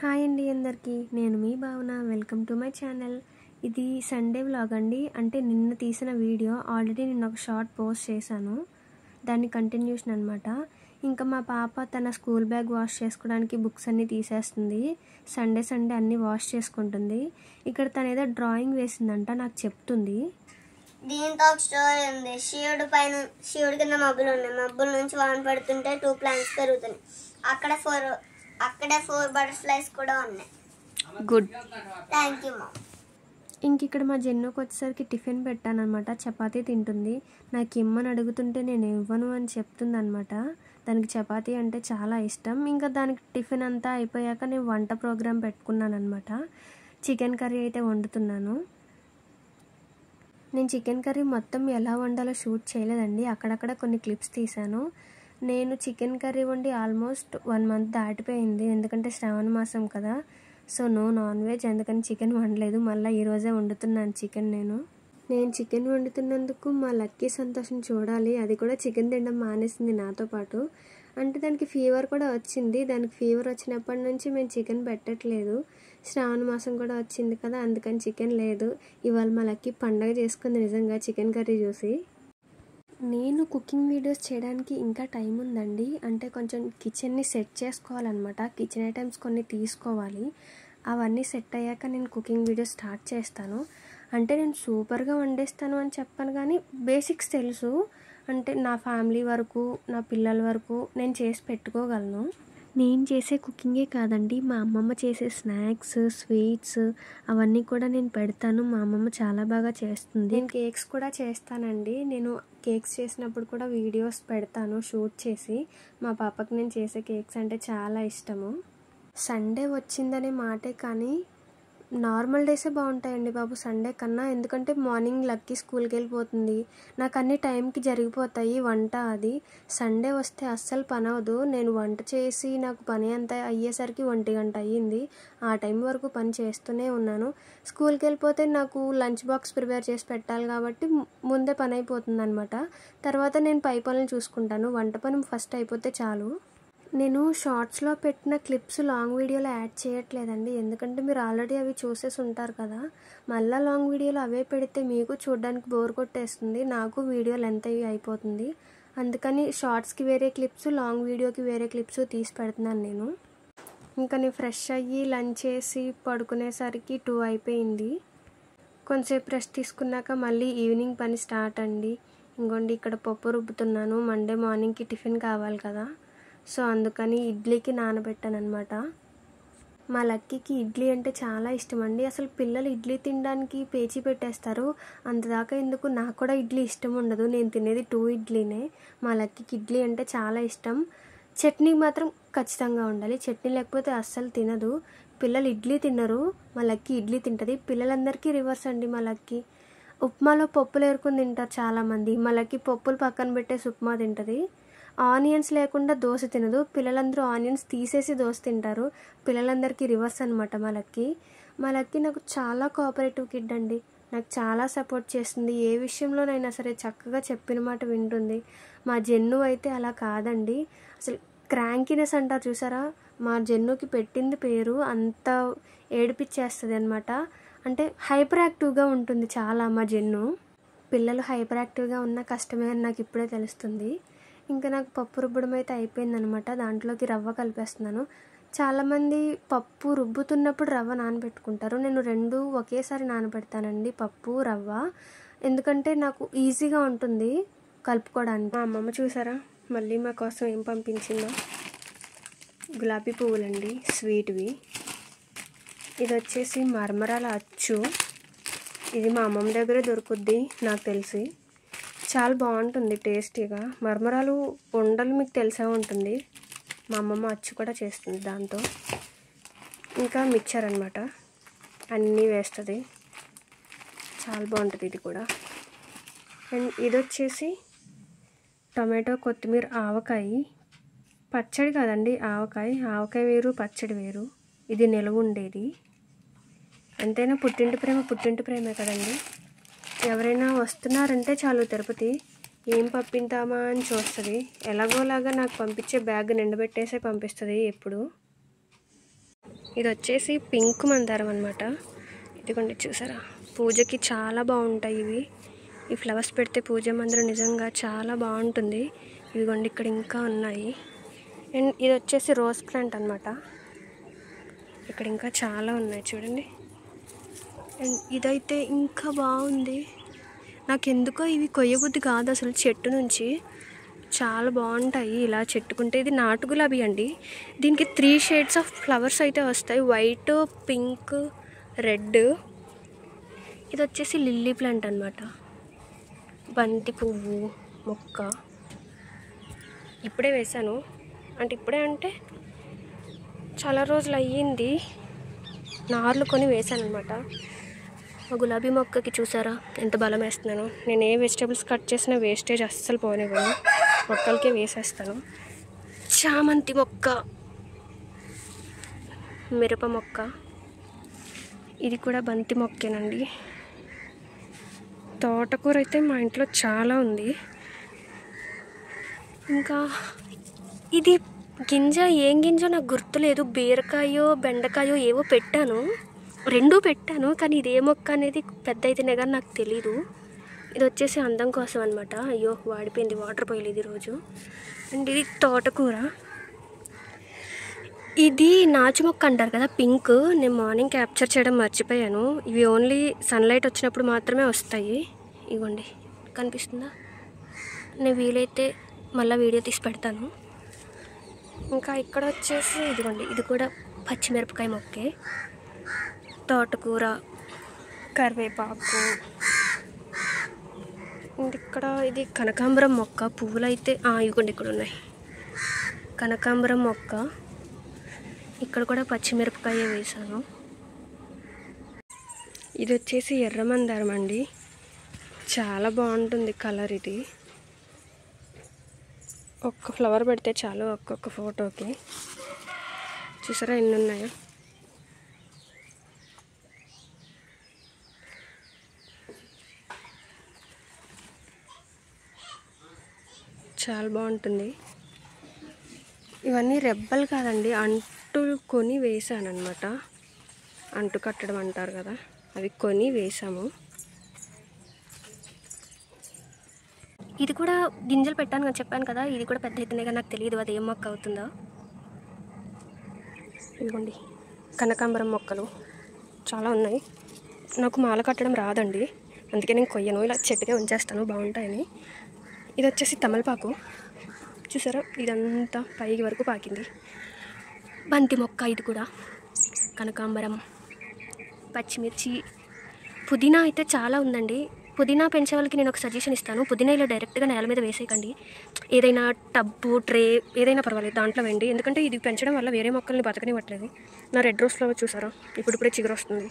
Hi అండి అందరికీ, నేను మీ భావన. Welcome to my channel. ఇది సండే వ్లాగ్ అండి. అంటే నిన్న తీసిన వీడియో ఆల్రెడీ నేను ఒక షార్ట్ పోస్ట్ చేశాను, దాన్ని కంటిన్యూషన్ అనమాట. ఇంకా మా పాప తన స్కూల్ బ్యాగ్ వాష్ చేసుకోవడానికి బుక్స్ అన్నీ తీసేస్తుంది. సండే అన్నీ వాష్ చేసుకుంటుంది. ఇక్కడ తను ఏదో డ్రాయింగ్ వేసిందంట, నాకు చెప్తుంది. దీంతో ఒక స్టోరీ ఉంది. శివుడి కింద మబ్బులు ఉన్నాయి. మబ్బుల నుంచి వాన పడుతుంటే 2 ప్లాంట్స్ పెరుగుతున్నాయి. అక్కడే 4 బటర్ఫ్లైస్ కూడా ఉన్నాయి. Good, thank you ma'am. ఇంక ఇక్కడ మా జెన్నుకి వచ్చేసరికి టిఫిన్ పెట్టాను అనమాట. చపాతీ తింటుంది. నాకు ఇమ్మని అడుగుతుంటే నేను ఇవ్వను అని చెప్తుంది అనమాట. దానికి చపాతీ అంటే చాలా ఇష్టం. ఇంకా దానికి టిఫిన్ అంతా అయిపోయాక నేను వంట ప్రోగ్రాం పెట్టుకున్నాను అనమాట. చికెన్ కర్రీ అయితే వండుతున్నాను. నేను చికెన్ కర్రీ మొత్తం ఎలా వండాలో షూట్ చేయలేదండి, అక్కడక్కడ కొన్ని క్లిప్స్ తీశాను. నేను చికెన్ కర్రీ వండి ఆల్మోస్ట్ 1 మంత్ దాటిపోయింది. ఎందుకంటే శ్రావణ మాసం కదా, సో నో నాన్ వెజ్, అందుకని చికెన్ వండలేదు. మళ్ళీ ఈరోజే వండుతున్నాను చికెన్. నేను చికెన్ వండుతున్నందుకు మా లక్కీ సంతోషం చూడాలి. అది కూడా చికెన్ తినడం మానేసింది నాతో పాటు. అంటే దానికి ఫీవర్ కూడా వచ్చింది. దానికి ఫీవర్ వచ్చినప్పటి నుంచి మేము చికెన్ పెట్టట్లేదు. శ్రావణ మాసం కూడా వచ్చింది కదా, అందుకని చికెన్ లేదు. ఇవాళ మా లక్కీ పండగ చేసుకుంది నిజంగా చికెన్ కర్రీ చూసి. నేను కుకింగ్ వీడియోస్ చేయడానికి ఇంకా టైం ఉందండి. అంటే కొంచెం కిచెన్ని సెట్ చేసుకోవాలన్నమాట. కిచెన్ ఐటమ్స్ కొన్ని తీసుకోవాలి. అవన్నీ సెట్ అయ్యాక నేను కుకింగ్ వీడియోస్ స్టార్ట్ చేస్తాను. అంటే నేను సూపర్గా వండేస్తాను అని చెప్పను, కానీ బేసిక్స్ తెలుసు. అంటే నా ఫ్యామిలీ వరకు, నా పిల్లల వరకు నేను చేసి పెట్టుకోగలను. నేను చేసే కుకింగే కాదండి, మా అమ్మమ్మ చేసే స్నాక్స్, స్వీట్స్ అవన్నీ కూడా నేను పెడతాను. మా అమ్మమ్మ చాలా బాగా చేస్తుంది. నేను కేక్స్ కూడా చేస్తానండి. నేను కేక్స్ చేసినప్పుడు కూడా వీడియోస్ పెడతాను షూట్ చేసి. మా పాపకి నేను చేసే కేక్స్ అంటే చాలా ఇష్టము. సండే వచ్చిందనే మాటే కానీ నార్మల్ డేసే బాగుంటాయండి బాబు సండే కన్నా. ఎందుకంటే మార్నింగ్ లక్కీ స్కూల్కి వెళ్ళిపోతుంది, నాకు అన్ని టైంకి జరిగిపోతాయి వంట అది. సండే వస్తే అస్సలు పని అవ్వదు. నేను వంట చేసి నాకు పని అంతా అయ్యేసరికి 1 గంట అయ్యింది. ఆ టైం వరకు పని చేస్తూనే ఉన్నాను. స్కూల్కి వెళ్ళిపోతే నాకు లంచ్ బాక్స్ ప్రిపేర్ చేసి పెట్టాలి కాబట్టి ముందే పని అయిపోతుంది అనమాట. తర్వాత నేను పై పనులు చూసుకుంటాను. వంట పని ఫస్ట్ అయిపోతే చాలు. నేను షార్ట్స్లో పెట్టిన క్లిప్స్ లాంగ్ వీడియోలో యాడ్ చేయట్లేదండి, ఎందుకంటే మీరు ఆల్రెడీ అవి చూసేసి ఉంటారు కదా. మళ్ళీ లాంగ్ వీడియోలో అవే పెడితే మీకు చూడడానికి బోర్ కొట్టేస్తుంది, నాకు వీడియో లెంత్ అయిపోతుంది. అందుకని షార్ట్స్కి వేరే క్లిప్స్, లాంగ్ వీడియోకి వేరే క్లిప్స్ తీసి పెడుతున్నాను నేను. ఇంకా నేను ఫ్రెష్ అయ్యి లంచ్ చేసి పడుకునేసరికి 2 అయిపోయింది. కొంచెంసేపు రెస్ట్ తీసుకున్నాక మళ్ళీ ఈవినింగ్ పని స్టార్ట్ అండి. ఇంకోండి ఇక్కడ పప్పు రుబ్బుతున్నాను. మండే మార్నింగ్కి టిఫిన్ కావాలి కదా, సో అందుకని ఇడ్లీకి నానబెట్టాను అనమాట. మా లక్కీకి ఇడ్లీ అంటే చాలా ఇష్టం అండి. అసలు పిల్లలు ఇడ్లీ తినడానికి పేచీ పెట్టేస్తారు. అంతదాకా ఎందుకు, నాకు కూడా ఇడ్లీ ఇష్టం ఉండదు. నేను తినేది 2 ఇడ్లీనే. మా లక్కీకి ఇడ్లీ అంటే చాలా ఇష్టం. చట్నీ మాత్రం ఖచ్చితంగా ఉండాలి. చట్నీ లేకపోతే అస్సలు తినదు. పిల్లలు ఇడ్లీ తినరు, మా లక్కీ ఇడ్లీ తింటుంది. పిల్లలందరికీ రివర్స్ అండి. మా లక్కీ ఉప్మాలో పప్పులు ఏరుకుని తింటారు చాలామంది. మా లక్కీ పప్పులు పక్కన పెట్టేసి ఉప్మా తింటుంది. ఆనియన్స్ లేకుండా దోశ తినదు. పిల్లలందరూ ఆనియన్స్ తీసేసి దోశ తింటారు. పిల్లలందరికీ రివర్స్ అనమాట మా లక్కీ. నాకు చాలా కోఆపరేటివ్ కిడ్ అండి. నాకు చాలా సపోర్ట్ చేస్తుంది. ఏ విషయంలోనైనా సరే చక్కగా చెప్పిన మాట వింటుంది. మా జెన్ను అయితే అలా కాదండి. అసలు క్రాంకీనెస్ అంటారు చూసారా, మా జెన్నుకి పెట్టింది పేరు. అంత ఏడిపిచ్చేస్తుంది అనమాట. అంటే హైపర్ యాక్టివ్గా ఉంటుంది చాలా మా జెన్ను. పిల్లలు హైపర్ యాక్టివ్గా ఉన్న కష్టమే అని నాకు ఇప్పుడే తెలుస్తుంది. ఇంకా నాకు పప్పు రుబ్బడం అయితే అయిపోయిందనమాట. దాంట్లోకి రవ్వ కలిపేస్తున్నాను. చాలామంది పప్పు రుబ్బుతున్నప్పుడు రవ్వ నానబెట్టుకుంటారు. నేను 2 ఒకేసారి నానబెడతానండి, పప్పు రవ్వ. ఎందుకంటే నాకు ఈజీగా ఉంటుంది కలుపుకోవడానికి. మా అమ్మమ్మ చూసారా మళ్ళీ మా కోసం ఏం పంపించిందో. గులాబీ పువ్వులండి, స్వీట్వి. ఇది వచ్చేసి మరమరాల అచ్చు. ఇది మా అమ్మమ్మ దగ్గరే దొరుకుద్ది నాకు తెలిసి. చాలా బాగుంటుంది టేస్టీగా. మరమరాలు ఉండలు మీకు తెలిసే ఉంటుంది. మా అమ్మమ్మ అచ్చు కూడా చేస్తుంది దాంతో. ఇంకా మిక్చర్ అనమాట, అన్నీ వేస్తుంది. చాలా బాగుంటుంది ఇది కూడా. అండ్ ఇది వచ్చేసి టొమాటో, కొత్తిమీర, ఆవకాయ. పచ్చడి కాదండి, ఆవకాయ వేరు, పచ్చడి వేరు. ఇది నిలవ ఉండేది. ఎంతైనా పుట్టింటి ప్రేమే కదండి. ఎవరైనా వస్తున్నారంటే చాలు తిరుపతి ఏం పంపిద్దామా అని చూస్తుంది. ఎలాగోలాగా నాకు పంపించే బ్యాగ్ నిండబెట్టేసే పంపిస్తుంది ఎప్పుడు. ఇది వచ్చేసి పింక్ మందారం అనమాట. ఇదిగోండి చూసారా, పూజకి చాలా బాగుంటాయి ఇవి. ఈ ఫ్లవర్స్ పెడితే పూజ మందిరం నిజంగా చాలా బాగుంటుంది. ఇదిగోండి ఇక్కడ ఇంకా ఉన్నాయి. అండ్ ఇది వచ్చేసి రోజ్ ప్లాంట్ అనమాట. ఇక్కడ ఇంకా చాలా ఉన్నాయి చూడండి. అండ్ ఇదైతే ఇంకా బాగుంది. నాకెందుకో ఇవి కొయ్యబుద్ధి కాదు అసలు. చెట్టు నుంచి చాలా బాగుంటాయి ఇలా చెట్టుకుంటే. ఇది నాటు గులాబీ అండి. దీనికి 3 షేడ్స్ ఆఫ్ ఫ్లవర్స్ అయితే వస్తాయి, వైట్, పింక్, రెడ్. ఇది వచ్చేసి లిల్లీ ప్లాంట్ అనమాట, బంతి పువ్వు మొక్క. ఇప్పుడే వేశాను, అంటే చాలా రోజులు అయ్యింది. నార్లు కొని వేశాను అనమాట. ఆ గులాబీ మొక్కకి చూసారా ఎంత బలం వేస్తున్నాను. నేను ఏ వెజిటేబుల్స్ కట్ చేసినా వేస్టేజ్ అస్సలు పోనివ్వను, మొక్కలకే వేసేస్తాను. చామంతి మొక్క, మిరప మొక్క, ఇది కూడా బంతి మొక్కేనండి. తోటకూర అయితే మా ఇంట్లో చాలా ఉంది. ఇంకా ఇది గింజ ఏం గింజో నాకు గుర్తులేదు, బీరకాయో బెండకాయో ఏవో పెట్టాను, 2 పెట్టాను. కానీ ఇది ఏ మొక్క అనేది పెద్ద అయితేనే కానీ నాకు తెలీదు. ఇది వచ్చేసి అందం కోసం అనమాట. అయ్యో వాడిపోయింది, వాటర్ పోయలేదు ఈరోజు. అండ్ ఇది తోటకూర. ఇది నాచు మొక్క అంటారు కదా, పింక్. నేను మార్నింగ్ క్యాప్చర్ చేయడం మర్చిపోయాను. ఇవి ఓన్లీ సన్లైట్ వచ్చినప్పుడు మాత్రమే వస్తాయి. ఇవ్వండి కనిపిస్తుందా? నేను వీలైతే మళ్ళీ వీడియో తీసి పెడతాను. ఇంకా ఇక్కడ వచ్చేసి ఇదిగోండి, ఇది కూడా పచ్చిమిరపకాయ మొక్కే. తోటకూర, కరివేపాకు. ఇక్కడ ఇది కనకాంబరం మొక్క. పువ్వులు అయితే ఇవ్వండి ఇక్కడ ఉన్నాయి. కనకాంబరం మొక్క. ఇక్కడ కూడా పచ్చిమిరపకాయ వేసాను. ఇది వచ్చేసి ఎర్ర మందారం అండి, చాలా బాగుంటుంది కలర్. ఇది ఒక్క ఫ్లవర్ పెడితే చాలు ఒక్కొక్క ఫోటోకి. చూసారా ఎన్ని ఉన్నాయో. చాలా బాగుంటుంది. ఇవన్నీ రెబ్బలు కాదండి, అంటు కొని వేసాను అనమాట. అంటు కట్టడం అంటారు కదా, అవి కొని వేసాము. ఇది కూడా గింజలు పెట్టాను అని చెప్పాను కదా, ఇది కూడా పెద్ద ఎత్తునే కానీ నాకు తెలియదు అది ఏం మొక్క అవుతుందో. ఇదిగోండి కనకాంబరం మొక్కలు చాలా ఉన్నాయి. నాకు మాల కట్టడం రాదండి, అందుకే నేను కొయ్యను, ఇలా చెట్టుకే ఉంచేస్తాను బాగుంటాయని. ఇది వచ్చేసి తమలపాకు. చూసారా ఇదంతా పైకి వరకు పాకింది. బంతి మొక్క. ఇది కూడా కనకాంబరం, పచ్చిమిర్చి, పుదీనా అయితే చాలా ఉందండి. పుదీనా పెంచే వాళ్ళకి నేను ఒక సజెషన్ ఇస్తాను. పుదీనా ఇలా డైరెక్ట్గా నేల మీద వేసేయకండి. ఏదైనా టబ్బు, ట్రే ఏదైనా పర్వాలేదు దాంట్లో వేయండి. ఎందుకంటే ఇది పెంచడం వల్ల వేరే మొక్కల్ని బతకనివ్వట్లేదు. నా రెడ్ రోజ్ ఫ్లవర్ చూసారా, ఇప్పుడిప్పుడే చిగురు వస్తుంది.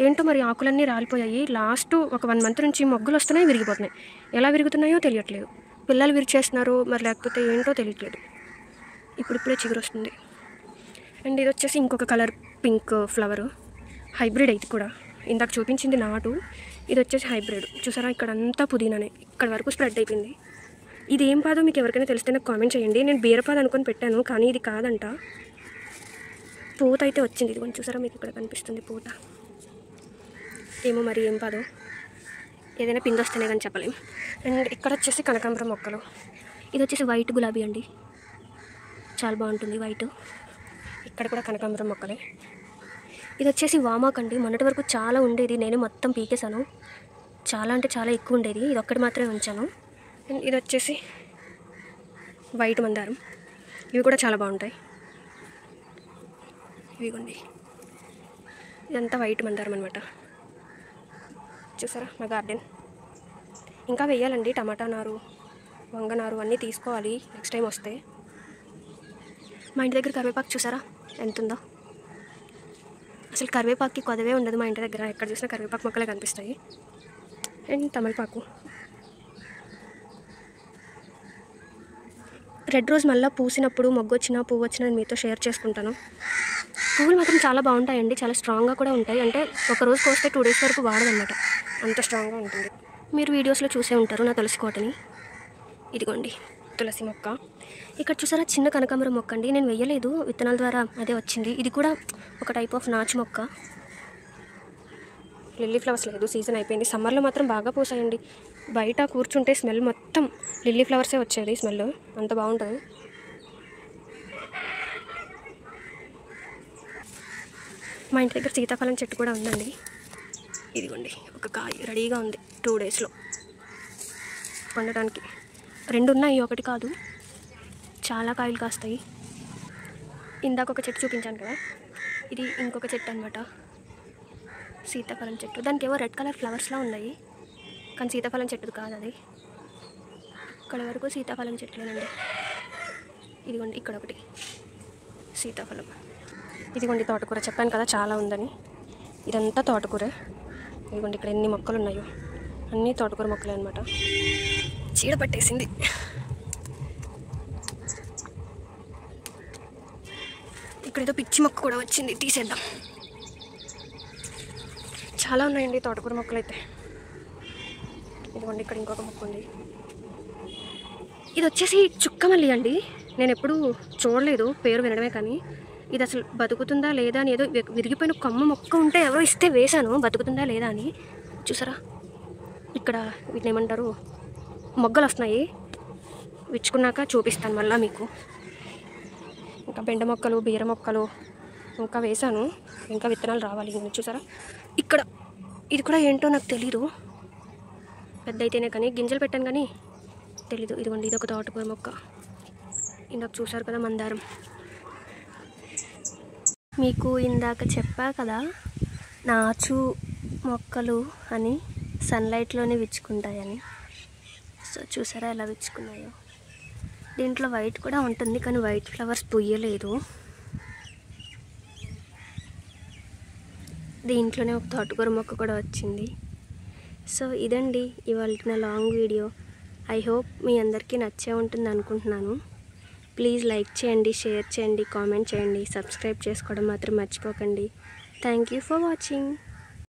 ఏంటో మరి ఆకులన్నీ రాలిపోయాయి. లాస్ట్ ఒక 1 మంత్ నుంచి మొగ్గులు వస్తున్నాయి, విరిగిపోతున్నాయి. ఎలా విరుగుతున్నాయో తెలియట్లేదు. పిల్లలు విరిచేస్తున్నారు మరి లేకపోతే ఏంటో తెలియట్లేదు. ఇప్పుడిప్పుడే చిగురు వస్తుంది. అండ్ ఇది వచ్చేసి ఇంకొక కలర్ పింక్ ఫ్లవరు, హైబ్రిడ్. ఇది కూడా ఇందాక చూపించింది నాటు, ఇది వచ్చేసి హైబ్రిడ్. చూసారా ఇక్కడ అంతా పుదీనానే, ఇక్కడ వరకు స్ప్రెడ్ అయిపోయింది. ఇది ఏం పాదో మీకు ఎవరికైనా తెలిస్తే నాకు కామెంట్ చేయండి. నేను బీరపాదు అనుకొని పెట్టాను కానీ ఇది కాదంట. పూత అయితే వచ్చింది, ఇది కొంచెం చూసారా మీకు ఇక్కడ కనిపిస్తుంది పూత. ఏమో మరి ఏం పాదో, ఏదైనా పిండి వస్తేనే కానీ చెప్పలేం. అండ్ ఇక్కడ వచ్చేసి కనకాంబరం మొక్కలు. ఇది వచ్చేసి వైట్ గులాబీ అండి, చాలా బాగుంటుంది వైట్. ఇక్కడ కూడా కనకాంబరం మొక్కలే. ఇది వచ్చేసి వామాక్ అండి. మొన్నటి వరకు చాలా ఉండేది, నేను మొత్తం పీకేశాను. చాలా అంటే చాలా ఎక్కువ ఉండేది, ఇది ఒక్కటి మాత్రమే ఉంచాను. అండ్ ఇది వచ్చేసి వైట్ మందారం. ఇవి కూడా చాలా బాగుంటాయి. ఇవిగోండి ఇదంతా వైట్ మందారం అనమాట. చూసారా మా గార్డెన్. ఇంకా వేయాలండి, టమాటా నారు, వంగ నారు అన్నీ తీసుకోవాలి నెక్స్ట్ టైం వస్తే. మా ఇంటి దగ్గర కరివేపాకు చూసారా ఎంత ఉందో. అసలు కరివేపాకుకి కొదవే ఉండదు మా ఇంటి దగ్గర, ఎక్కడ చూసినా కరివేపాకు మొక్కలే కనిపిస్తాయి. అండ్ తమలపాకు. రెడ్ రోజ్ మళ్ళీ పూసినప్పుడు మొగ్గు వచ్చినా పువ్వు వచ్చినా నేను మీతో షేర్ చేసుకుంటాను. పువ్వులు మాత్రం చాలా బాగుంటాయండి, చాలా స్ట్రాంగ్గా కూడా ఉంటాయి. అంటే ఒక రోజు కోస్తే 2 డేస్ వరకు వాడదన్నమాట, అంత స్ట్రాంగ్గా ఉంటుంది. మీరు వీడియోస్లో చూసే ఉంటారు నా తులసి కోటని. ఇదిగోండి తులసి మొక్క. ఇక్కడ చూసారా చిన్న కనకాంబరం మొక్క అండి. నేను వెయ్యలేదు, విత్తనాల ద్వారా అదే వచ్చింది. ఇది కూడా ఒక టైప్ ఆఫ్ నాచు మొక్క. లిల్లీ ఫ్లవర్స్ లేదు, సీజన్ అయిపోయింది. సమ్మర్లో మాత్రం బాగా పూసాయండి. బయట కూర్చుంటే స్మెల్ మొత్తం లిల్లీ ఫ్లవర్సే వచ్చేది. స్మెల్ అంత బాగుంటుంది. మా ఇంటి దగ్గర సీతాఫలం చెట్టు కూడా ఉందండి. ఇదిగోండి ఒక కాయ రెడీగా ఉంది. 2 డేస్లో పండడానికి. 2 ఉన్నాయి, ఒకటి కాదు, చాలా కాయలు కాస్తాయి. ఇందాక ఒక చెట్టు చూపించాను కదా, ఇది ఇంకొక చెట్టు అనమాట, సీతాఫలం చెట్టు. దానికి ఏవో రెడ్ కలర్ ఫ్లవర్స్లా ఉన్నాయి, కానీ సీతాఫలం చెట్టుది కాదు అది. ఇక్కడ వరకు సీతాఫలం చెట్లేనండి. ఇదిగోండి ఇక్కడ ఒకటి సీతాఫలం. ఇదిగోండి తోటకూర, చెప్పాను కదా చాలా ఉందని. ఇదంతా తోటకూర. ఇదిగోండి ఇక్కడ ఎన్ని మొక్కలు ఉన్నాయో, అన్నీ తోటకూర మొక్కలే అనమాట. చీడ పట్టేసింది. ఇక్కడ ఏదో పిచ్చి మొక్క కూడా వచ్చింది, తీసేద్దాం. చాలా ఉన్నాయండి తోటకూర మొక్కలు అయితే. ఇదిగోండి ఇక్కడ ఇంకొక మొక్క ఉంది. ఇది వచ్చేసి చుక్కమల్లి అండి. నేను ఎప్పుడూ చూడలేదు, పేరు వినడమే. కానీ ఇది అసలు బతుకుతుందా లేదా అని, ఏదో విరిగిపోయిన కొమ్మ మొక్క ఉంటే ఎవరో ఇస్తే వేశాను, బతుకుతుందా లేదా అని. చూసారా ఇక్కడ వీటిని ఏమంటారు, మొగ్గలు వస్తున్నాయి. విచ్చుకున్నాక చూపిస్తాను మళ్ళీ మీకు. ఇంకా బెండ మొక్కలు, బీర మొక్కలు ఇంకా వేశాను, ఇంకా విత్తనాలు రావాలి. చూసారా ఇక్కడ ఇది కూడా ఏంటో నాకు తెలీదు, పెద్ద అయితేనే కానీ. గింజలు పెట్టాను కానీ తెలీదు. ఇదిగోండి ఇది ఒక తోటకూర మొక్క. ఇందాక చూసారు కదా మందారం. మీకు ఇందాక చెప్పా కదా నాచు మొక్కలు అని, సన్లైట్లోనే విచ్చుకుంటాయని. సో చూసారా ఎలా విచ్చుకున్నాయో. దీంట్లో వైట్ కూడా ఉంటుంది, కానీ వైట్ ఫ్లవర్స్ పూయలేదు. దీంట్లోనే ఒక తోటకూర మొక్క కూడా వచ్చింది. సో ఇదండి ఇవాళ నా లాంగ్ వీడియో. ఐ హోప్ మీ అందరికీ నచ్చే ఉంటుంది అనుకుంటున్నాను. ప్లీజ్ లైక్ చేయండి, షేర్ చేయండి, కామెంట్ చేయండి, సబ్స్క్రైబ్ చేసుకోవడం మాత్రం మర్చిపోకండి. Thank you for watching.